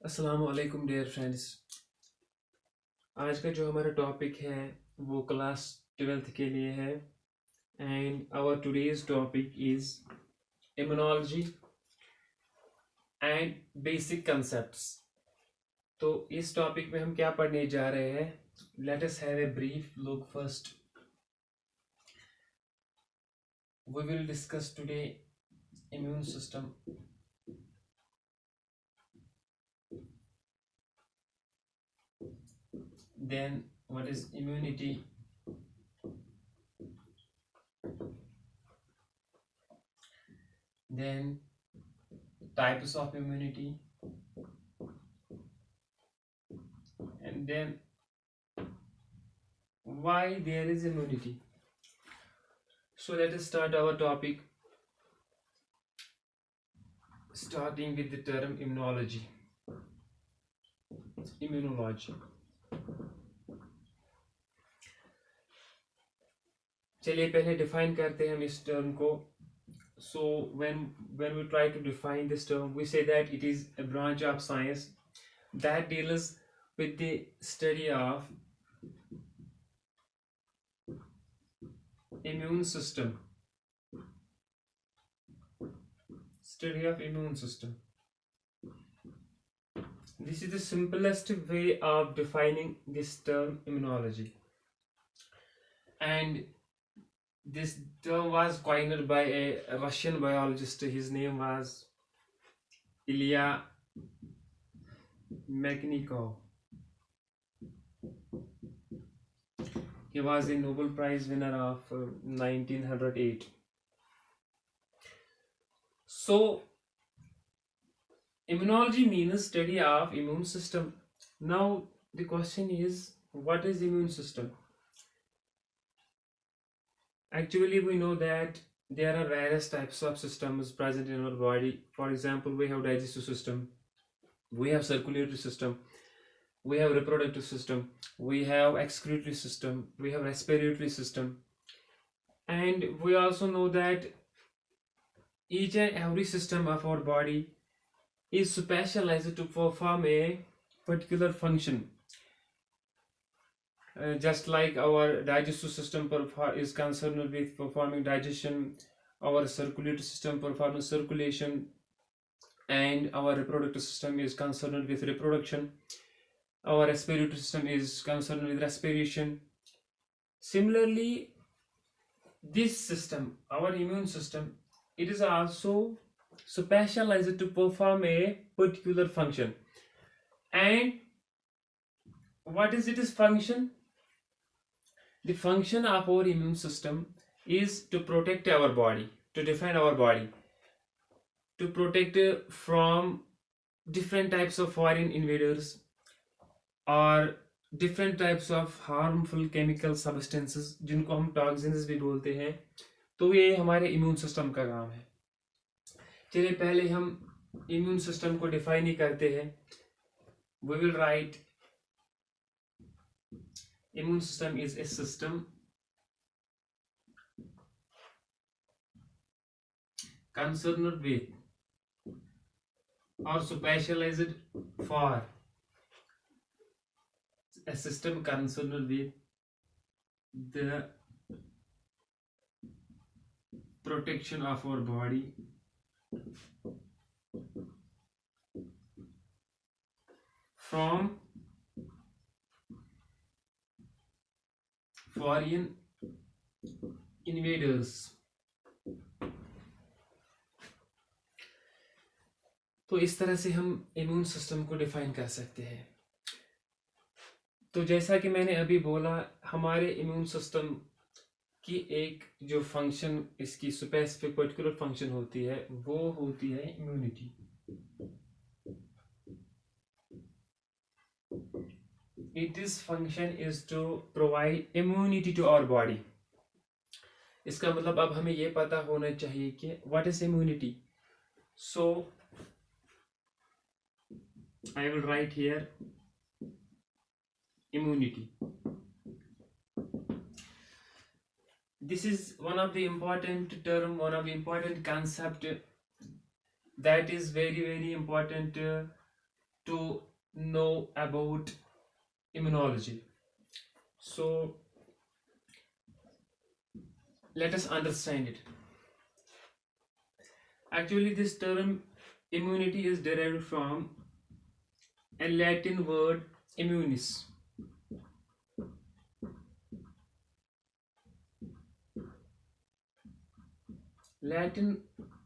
अस्सलाम वालेकुम dear friends. आज का जो हमारा टॉपिक है वो क्लास 12th के लिए है and our today's topic is immunology and basic concepts. तो इस टॉपिक में हम क्या पढ़ने जा रहे हैं? Let us have a brief look first. We will discuss today immune system, then what is immunity, then types of immunity, and then why there is immunity. So let us start our topic, starting with the term immunology. Immunology. चलिए पहले define करते हैं हम इस term को. So when we try to define this term, we say that it is a branch of science that deals with the study of immune system. Study of immune system. This is the simplest way of defining this term immunology. And this term was coined by a Russian biologist. His name was Ilya Makhnikov. He was a Nobel Prize winner of 1908. So, immunology means study of immune system. Now, the question is, what is immune system? Actually, we know that there are various types of systems present in our body. For example, we have digestive system, we have circulatory system, we have reproductive system, we have excretory system, we have respiratory system, and we also know that each and every system of our body is specialized to perform a particular function. Just like our digestive system is concerned with performing digestion, our circulatory system performs circulation, and our reproductive system is concerned with reproduction, our respiratory system is concerned with respiration. Similarly, this system, our immune system, it is also specialized to perform a particular function. And what is its function? The function of our immune system is to protect our body, to defend our body, to protect from different types of foreign invaders और different types of harmful chemical substances जिनको हम toxins भी बोलते हैं. तो ये हमारे immune system का काम है. चलिए पहले हम इम्यून सिस्टम को डिफाइन ही करते हैं. We will write immune system is a system concerned with or specialized for a system concerned with the protection of our body from foreign invaders. तो इस तरह से हम इम्यून सिस्टम को डिफाइन कर सकते हैं. तो जैसा कि मैंने अभी बोला, हमारे इम्यून सिस्टम की एक जो फंक्शन, इसकी स्पेसिफिक पर्टिकुलर फंक्शन होती है, वो होती है immunity. Its function is to provide immunity to our body. इसका मतलब अब हमें ये पता होना चाहिए कि what is immunity. So I will write here immunity. This is one of the important term, one of the important concept that is very important to know about immunology. So let us understand it. Actually, this term immunity is derived from a Latin word immunis. Latin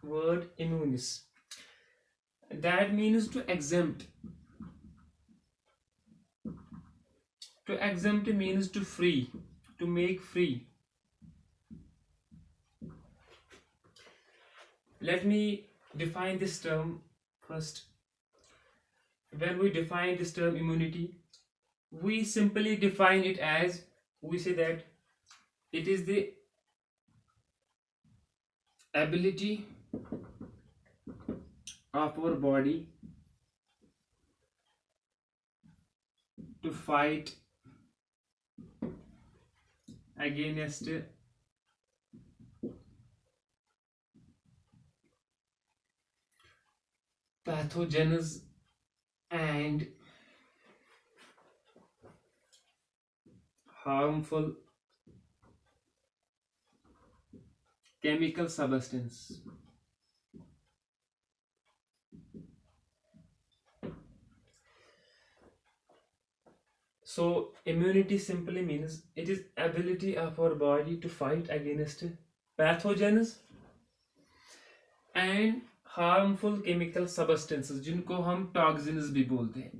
word immunis. That means to exempt. To exempt means to free, to make free. Let me define this term first. When we define this term immunity, we simply define it as, we say that it is the ability of our body to fight against pathogens and harmful chemical substance. So immunity simply means it is ability of our body to fight against pathogens and harmful chemical substances, जिनको हम toxins भी बोलते हैं,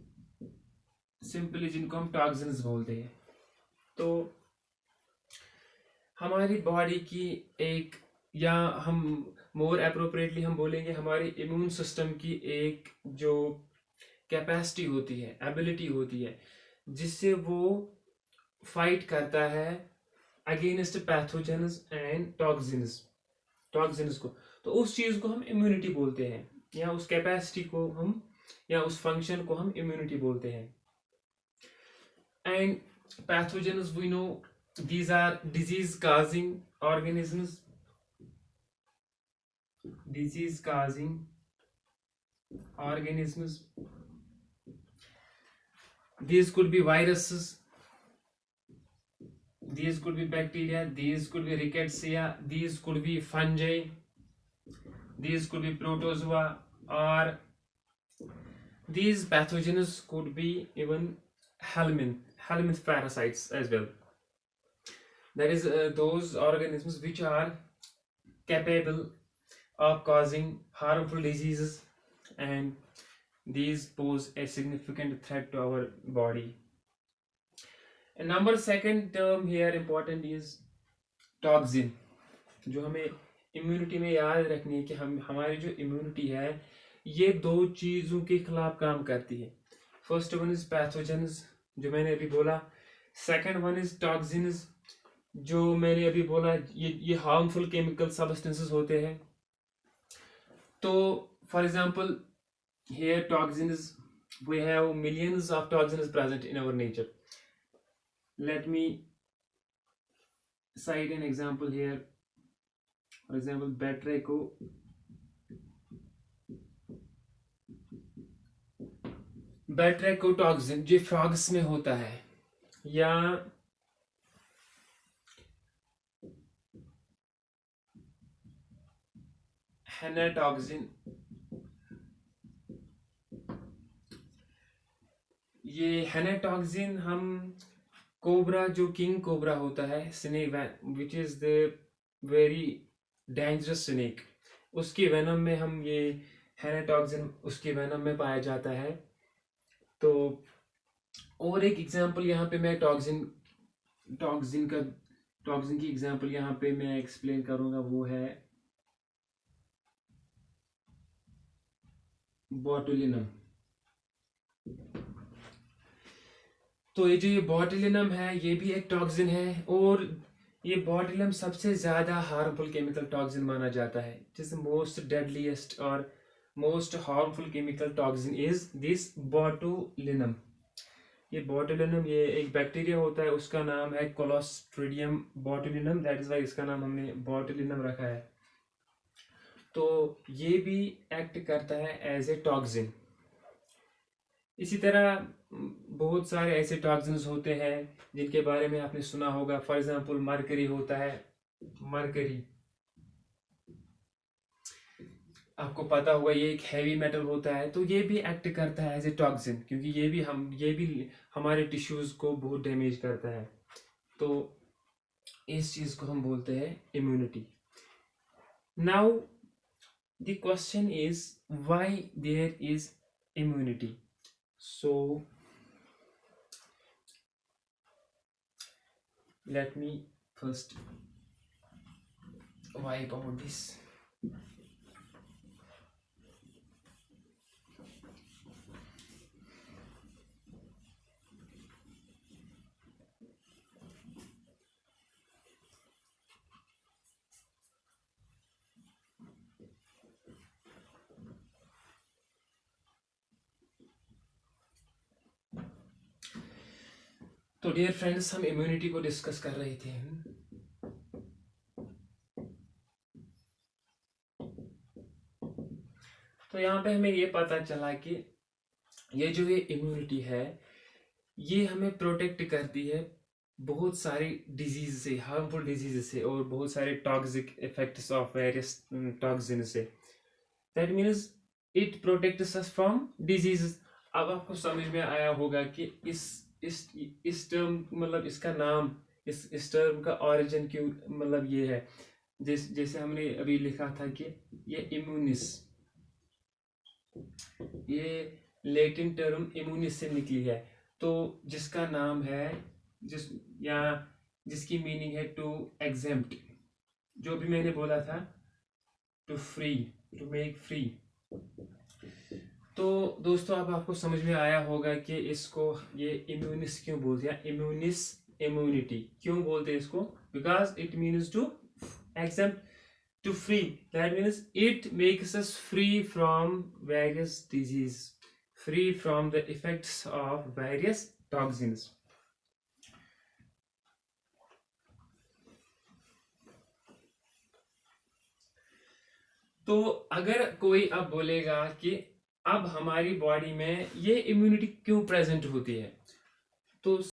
simply जिनको हम toxins बोलते हैं. तो हमारी बॉडी की एक, या हम मोर अप्रोप्रिएटली हम बोलेंगे हमारे इम्यून सिस्टम की एक जो कैपेसिटी होती है, एबिलिटी होती है, जिससे वो फाइट करता है अगेंस्ट पैथोजेन्स एंड टॉक्सिन्स को. तो उस चीज को हम इम्यूनिटी बोलते हैं, या उस कैपेसिटी को हम, या उस फंक्शन को हम इम्यूनिटी बोलते हैं. And pathogens we know these are disease causing organisms, these could be viruses, these could be bacteria, these could be rickettsia, these could be fungi, these could be protozoa, or these pathogens could be even helminth parasites as well. That is those organisms which are capable of causing harmful diseases, and these pose a significant threat to our body. And number second term here important is toxin, जो हमें immunity में याद रखनी है कि हमारी जो immunity है ये दो चीज़ों के खिलाफ काम करती है. फर्स्ट वन इज पैथोजेन्स, जो मैंने अभी बोला. सेकंड वन इज टॉक्सिन्स, जो मैंने अभी बोला, ये हार्मफुल केमिकल सब्सटेंसेस होते हैं. तो for example here toxins, we have millions of toxins present in our nature. Let me cite an example here. For example, batrachotoxin जो frogs में होता है, या हेनाटॉक्सिन, ये हेनाटॉक्सिन हम कोबरा, जो किंग कोबरा होता है, snake which is the very dangerous snake, उसके वेनम में हम ये हेनाटॉक्सिन उसके वेनम में पाया जाता है. तो और एक एग्जांपल यहाँ पे मैं टॉक्सिन की एग्जांपल यहाँ पे मैं एक्सप्लेन करूंगा, वो है बोटुलिनम. तो ये जो ये बोटुलिनम है ये भी एक टॉक्सिन है, और ये बोटुलिनम सबसे ज्यादा हार्मफुल केमिकल टॉक्सिन माना जाता है. जिस मोस्ट डेडलीस्ट और most harmful chemical toxin is this botulinum. ये बोटुलिनम ये एक बैक्टीरिया होता है, उसका नाम है Clostridium botulinum, that is why इसका नाम हमने बोटुलिनम रखा है. तो ये भी एक्ट करता है एज ए टॉक्सिन. इसी तरह बहुत सारे ऐसे टॉक्सिन्स होते हैं जिनके बारे में आपने सुना होगा। फॉर एग्जांपल मरकरी होता है। मरकरी आपको पता होगा, ये एक हैवी मेटल होता है, तो ये भी एक्ट करता है एज ए टॉक्सिन, क्योंकि ये भी हमारे टिश्यूज को बहुत डैमेज करता है। तो इस चीज को हम बोलते हैं immunity. Now the question is why there is immunity. So let me first wipe out this. तो डियर फ्रेंड्स, हम इम्यूनिटी को डिस्कस कर रहे थे। तो यहाँ पे हमें ये पता चला कि ये जो ये इम्यूनिटी है, ये हमें प्रोटेक्ट करती है बहुत सारी डिजीज से, हार्मफुल डिजीज से, और बहुत सारे toxic effects of various toxin से। That means it protects us from disease. अब आपको समझ में आया होगा कि इस टर्म, मतलब इसका नाम, इस टर्म का ऑरिजिन क्यों, मतलब ये है। जैसे हमने अभी लिखा था कि ये इम्यूनिस, ये लैटिन टर्म इम्यूनिस से निकली है। तो जिसका नाम है, जिसकी मीनिंग है टू एग्जेम्प्ट, जो भी मैंने बोला था, to free, to make free. तो दोस्तों, अब आपको समझ में आया होगा कि इसको ये इम्यूनिस क्यों बोलते हैं। इम्यूनिस, इम्यूनिटी क्यों बोलते हैं इसको? Because it means to exempt, to free. That means it makes us free from various disease, free from the effects of various toxins. तो अगर कोई अब बोलेगा कि अब हमारी बॉडी में ये इम्यूनिटी क्यों प्रेजेंट होती है, तो